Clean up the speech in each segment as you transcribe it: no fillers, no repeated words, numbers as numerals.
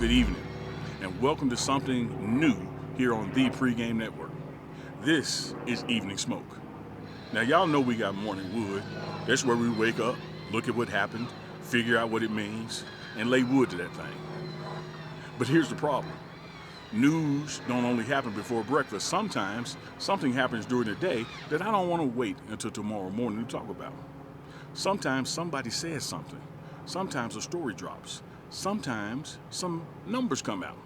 Good evening, and welcome to something new here on the Pregame Network. This is Evening Smoke. Now, y'all know we got morning wood. That's where we wake up, look at what happened, figure out what it means, and lay wood to that thing. But here's the problem. News don't only happen before breakfast. Sometimes something happens during the day that I don't want to wait until tomorrow morning to talk about. Sometimes somebody says something. Sometimes a story drops. Sometimes some numbers come out.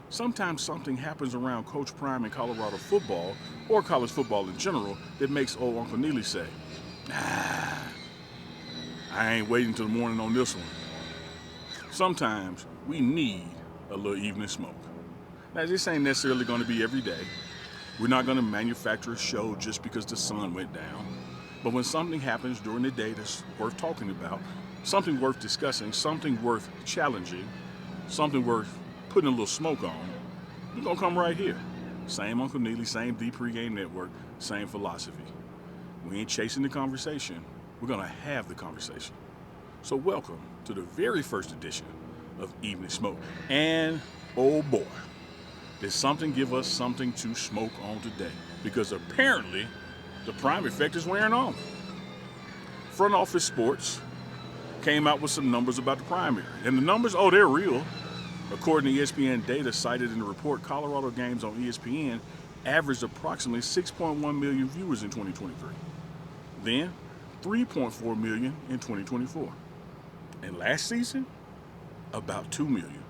Sometimes something happens around Coach Prime and Colorado football, or college football in general, that makes old Uncle Neely say, I ain't waiting till the morning on this one. Sometimes we need a little evening smoke. Now, this ain't necessarily going to be every day. We're not going to manufacture a show just because the sun went down. But when something happens during the day that's worth talking about, something worth discussing, something worth challenging, something worth putting a little smoke on, we're going to come right here. Same Uncle Neely, same The Pregame Network, same philosophy. We ain't chasing the conversation. We're going to have the conversation. So welcome to the very first edition of Evening Smoke. And, oh boy, did something give us something to smoke on today, because apparently the prime effect is wearing off. Front Office Sports came out with some numbers about the primary. And the numbers, they're real. According to ESPN data cited in the report, Colorado games on ESPN averaged approximately 6.1 million viewers in 2023. Then, 3.4 million in 2024. And last season, about 2 million.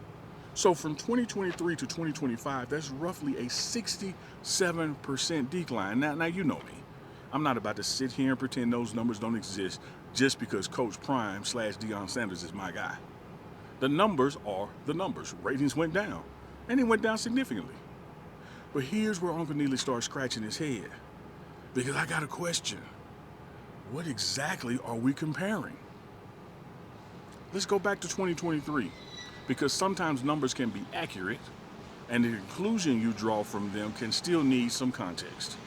So from 2023 to 2025, that's roughly a 67% decline. Now you know me. I'm not about to sit here and pretend those numbers don't exist just because Coach Prime / Deion Sanders is my guy. The numbers are the numbers. Ratings went down, and they went down significantly. But here's where Uncle Neely starts scratching his head, because I got a question. What exactly are we comparing? Let's go back to 2023, because sometimes numbers can be accurate, and the conclusion you draw from them can still need some context.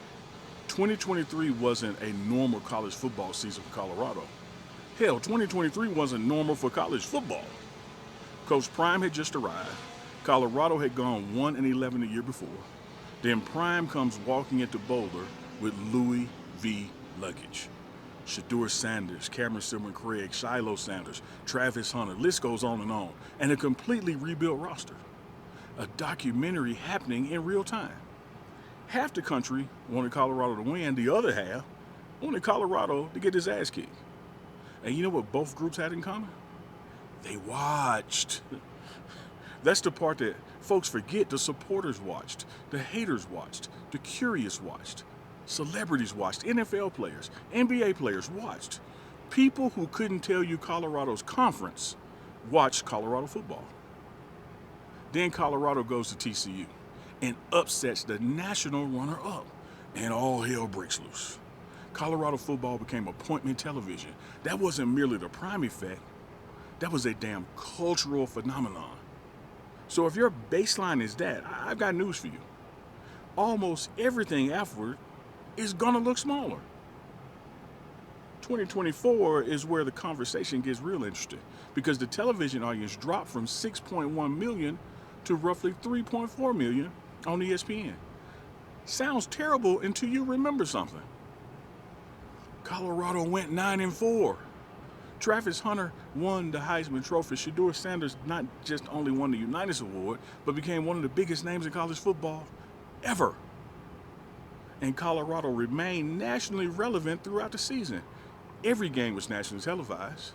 2023 wasn't a normal college football season for Colorado. Hell, 2023 wasn't normal for college football. Coach Prime had just arrived. Colorado had gone 1-11 the year before. Then Prime comes walking into Boulder with Louis V luggage. Shedeur Sanders, Cameron Silver Craig, Shiloh Sanders, Travis Hunter, list goes on, and a completely rebuilt roster. A documentary happening in real time. Half the country wanted Colorado to win, the other half wanted Colorado to get his ass kicked. And you know what both groups had in common? They watched. That's the part that folks forget. The supporters watched, the haters watched, the curious watched. Celebrities watched, NFL players, NBA players watched. People who couldn't tell you Colorado's conference watched Colorado football. Then Colorado goes to TCU and upsets the national runner-up, and all hell breaks loose. Colorado football became appointment television. That wasn't merely the prime effect. That was a damn cultural phenomenon. So if your baseline is that, I've got news for you. Almost everything afterward is gonna look smaller. 2024 is where the conversation gets real interesting, because the television audience dropped from 6.1 million to roughly 3.4 million on ESPN. Sounds terrible until you remember something. Colorado went 9-4. Travis Hunter won the Heisman Trophy. Shedeur Sanders not just only won the Unitas Award, but became one of the biggest names in college football ever. And Colorado remained nationally relevant throughout the season. Every game was nationally televised.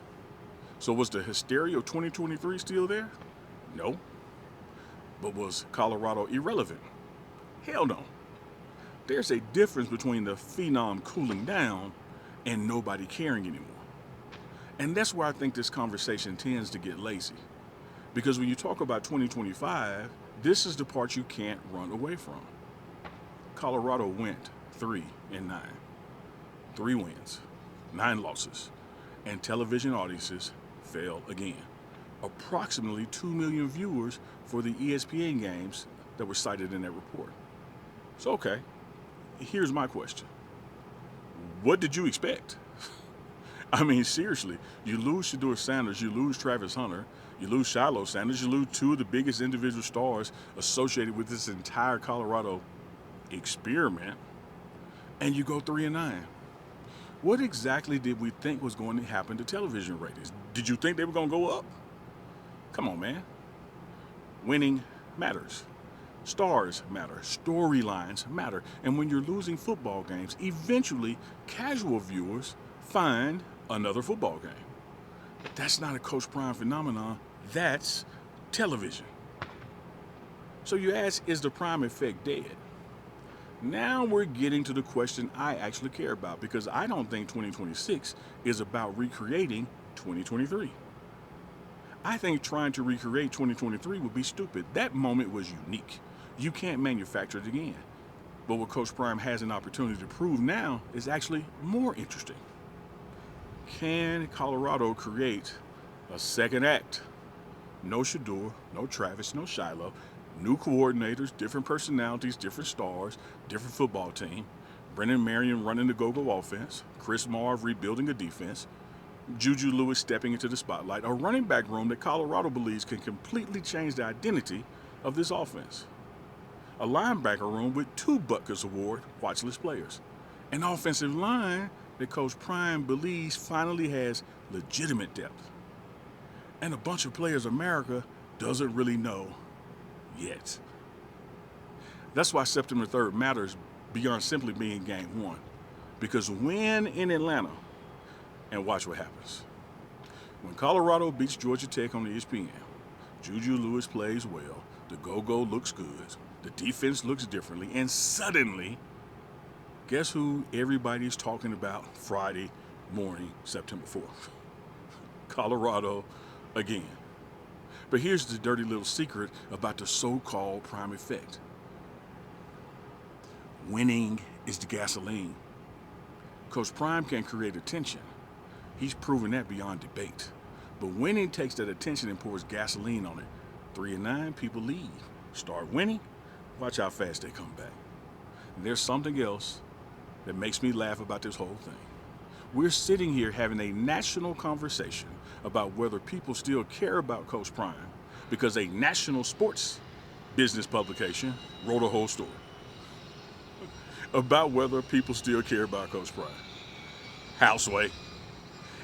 So was the hysteria of 2023 still there? No. But was Colorado irrelevant? Hell no. There's a difference between the phenom cooling down and nobody caring anymore. And that's where I think this conversation tends to get lazy. Because when you talk about 2025, this is the part you can't run away from. Colorado went 3-9. 3 wins, 9 losses, and television audiences fell again. Approximately 2 million viewers for the ESPN games that were cited in that report. So, okay, here's my question. What did you expect? I mean, seriously, you lose Shedeur Sanders, you lose Travis Hunter, You lose Shiloh Sanders, you lose two of the biggest individual stars associated with this entire Colorado experiment, and you go 3-9. What exactly did we think was going to happen to television ratings? Did you think they were going to go up? Come on, man. Winning matters. Stars matter. Storylines matter. And when you're losing football games, eventually casual viewers find another football game. That's not a Coach Prime phenomenon. That's television. So you ask, is the Prime effect dead? Now we're getting to the question I actually care about, because I don't think 2026 is about recreating 2023. I think trying to recreate 2023 would be stupid. That moment was unique. You can't manufacture it again. But what Coach Prime has an opportunity to prove now is actually more interesting. Can Colorado create a second act? No Shador, no Travis, no Shiloh, new coordinators, different personalities, different stars, different football team. Brennan Marion running the go-go offense, Chris Marv rebuilding a defense, Juju Lewis stepping into the spotlight, a running back room that Colorado believes can completely change the identity of this offense. A linebacker room with 2 Butkus Award watchlist players. An offensive line that Coach Prime believes finally has legitimate depth. And a bunch of players America doesn't really know yet. That's why September 3rd matters beyond simply being game 1. Because win in Atlanta, and watch what happens. When Colorado beats Georgia Tech on ESPN, Juju Lewis plays well, the go-go looks good, the defense looks differently, and suddenly, guess who everybody's talking about Friday morning, September 4th? Colorado again. But here's the dirty little secret about the so-called Prime effect. Winning is the gasoline. Coach Prime can create attention. He's proven that beyond debate. But winning takes that attention and pours gasoline on it. 3-9, people leave. Start winning, watch how fast they come back. And there's something else that makes me laugh about this whole thing. We're sitting here having a national conversation about whether people still care about Coach Prime because a national sports business publication wrote a whole story about whether people still care about Coach Prime. Houseway.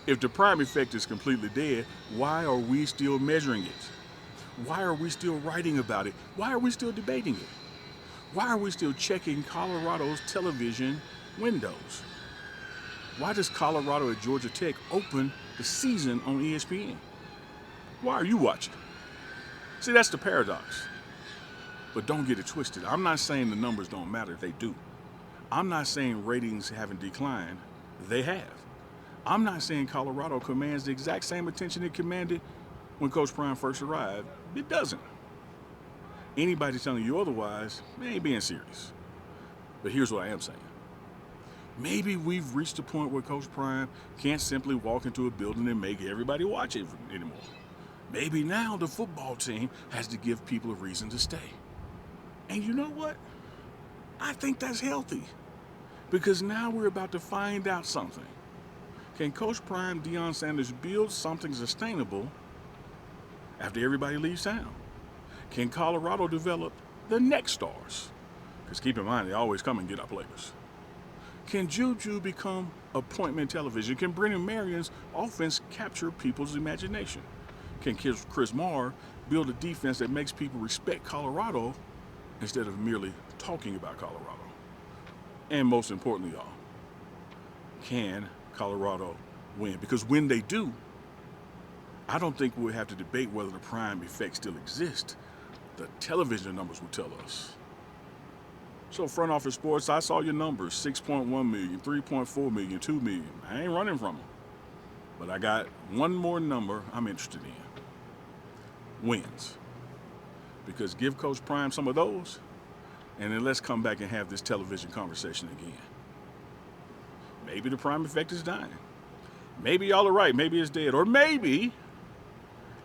If the Prime effect is completely dead, why are we still measuring it? Why are we still writing about it? Why are we still debating it? Why are we still checking Colorado's television windows? Why does Colorado at Georgia Tech open the season on ESPN? Why are you watching? See, that's the paradox. But don't get it twisted. I'm not saying the numbers don't matter. They do. I'm not saying ratings haven't declined. They have. I'm not saying Colorado commands the exact same attention it commanded when Coach Prime first arrived. It doesn't. Anybody telling you otherwise, they ain't being serious. But here's what I am saying. Maybe we've reached a point where Coach Prime can't simply walk into a building and make everybody watch it anymore. Maybe now the football team has to give people a reason to stay. And you know what? I think that's healthy. Because now we're about to find out something. Can Coach Prime, Deion Sanders build something sustainable after everybody leaves town? Can Colorado develop the next stars? Because keep in mind, they always come and get our players. Can Juju become appointment television? Can Brennan Marion's offense capture people's imagination? Can Chris Marr build a defense that makes people respect Colorado instead of merely talking about Colorado? And most importantly, y'all, can Colorado win? Because when they do, I don't think we'll have to debate whether the Prime effect still exists. The television numbers will tell us. So front office sports, I saw your numbers, 6.1 million, 3.4 million, 2 million. I ain't running from them. But I got one more number I'm interested in. Wins. Because give Coach Prime some of those, and then let's come back and have this television conversation again. Maybe the Prime effect is dying. Maybe y'all are right. Maybe it's dead. Or maybe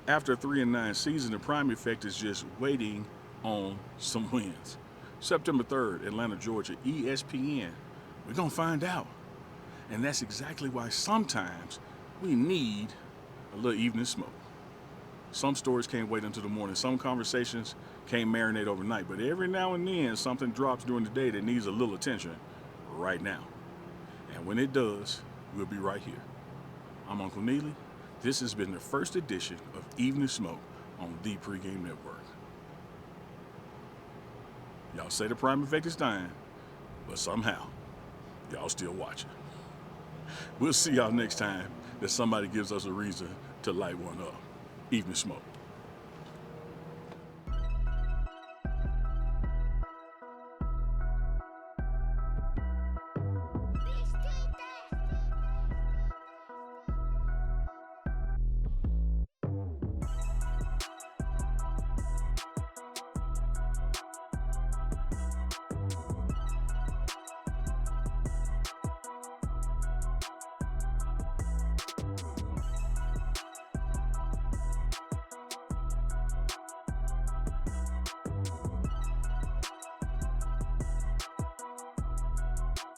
after a 3-9 season, the Prime effect is just waiting on some wins. September 3rd, Atlanta, Georgia, ESPN. We're going to find out. And that's exactly why sometimes we need a little evening smoke. Some stories can't wait until the morning. Some conversations can't marinate overnight. But every now and then, something drops during the day that needs a little attention right now. And when it does, we'll be right here. I'm Uncle Neely. This has been the first edition of Evening Smoke on the Pregame Network. Y'all say the prime effect is dying, but somehow, y'all still watching. We'll see y'all next time that somebody gives us a reason to light one up. Evening Smoke.